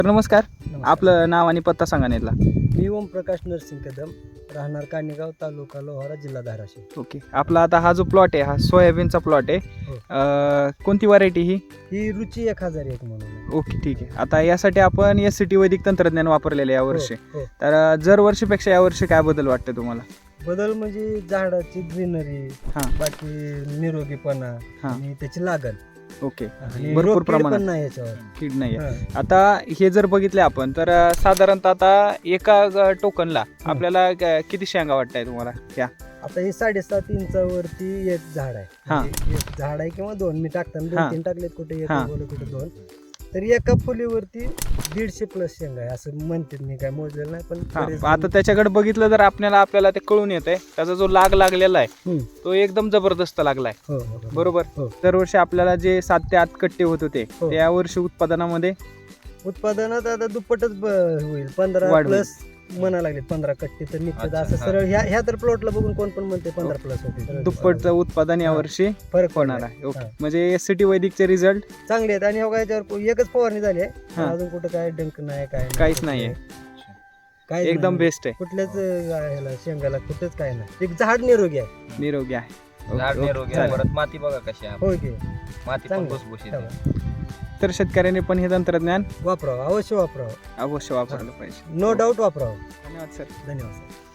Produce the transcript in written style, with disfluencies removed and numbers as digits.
तर नमस्कार, आपलं नाव आणि पत्ता सांगा नेतला. मी ओमप्रकाश नरसिंग कदम, राहणार कानेगाव, तालुका लोहारा, जिल्हा धाराशिव. ओके, आपला आता हा जो प्लॉट आहे हा सोयाबीनचा प्लॉट आहे. हो. कोणती व्हरायटी ही? ही रुची 1001 म्हणून आहे. ओके, ठीक आहे. आता यासाठी आपण SCT वैदिक तंत्रज्ञान वापरलेलं आहे यावर्षी. हो. तर जर वर्षीपेक्षा यावर्षी काय बदल वाटतं तुम्हाला? बदल म्हणजे झाडाची ग्रीनरी, हां. बाकी निरोगीपणा हां. आणि त्याची लागण ओके, आणि भरपूर रोगकीड प्रमाणात पण नाही याच्यावर. कीड नाही आहे. हां. आता हे जर बघितले आपण तर साधारणतः आता एका टोकनला आपल्याला किती शेंगा वाटताय तुम्हाला या? आता हे 7.5 इंचावरती एक झाड आहे. हां. म्हणजे एक झाड आहे किंवा दोन, मी टाकताना हां. 2-3 टाकलेत, कुठे एक हां. बोल, कुठे 2. तर एका फुलीवरती 150 प्लस शेंगा आहे असं म्हणते. मी काय मोजलेलं नाही, पण बरेच आता त्याच्याकडे बघितलं तर आपल्याला ते कळून येत आहे. त्याचा जो लागलेला आहे हम्म. तो एकदम जबरदस्त लागलाय. हो, हो, हो. बरोबर. हो. दरवर्षी आपल्याला जे 7 ते 8 कट्टे होत होते हो. त्या वर्षी उत्पादनामध्ये उत्पादनात आता दुप्पटच होईल. 15 वाढ होईल. प्लस म्हणा लागले, 15 कट्टे तर निघतात. अच्छा, असं हा. सरळ ह्या तर प्लॉटला बघून कोण पण म्हणते 15 प्लस होते. दुप्पटचं उत्पादन यावर्षी फरक होणार पडणार आहे. ओके, हां. म्हणजे SCT वैदिकचे रिझल्ट चांगले आहेत. आणि हो, याच्यावर एकच फवारणी झाली आहे. हां. अजून कुठं काय डंक नाही, काय नाही, काहीच नाहीये. काहीच एकदम नाही. बेस्ट आहे, कुठल्याच ह्याला शेंगाला कुठेच काय नाही. एक झाड निरोगी आहे. निरोगी आहे. झाड ओके, निरोगी आहे. चालेल. परत माती बघा कशी आहे. होय की माती पण चांगलं. भुसभुशीत आहे. तर शेतकऱ्यांनी पण हे तंत्रज्ञान वापरावं, अवश्य वापरावं, अवश्य वापरलं पाहिजे. नो डाऊट वापरावं. धन्यवाद सर. धन्यवाद सर.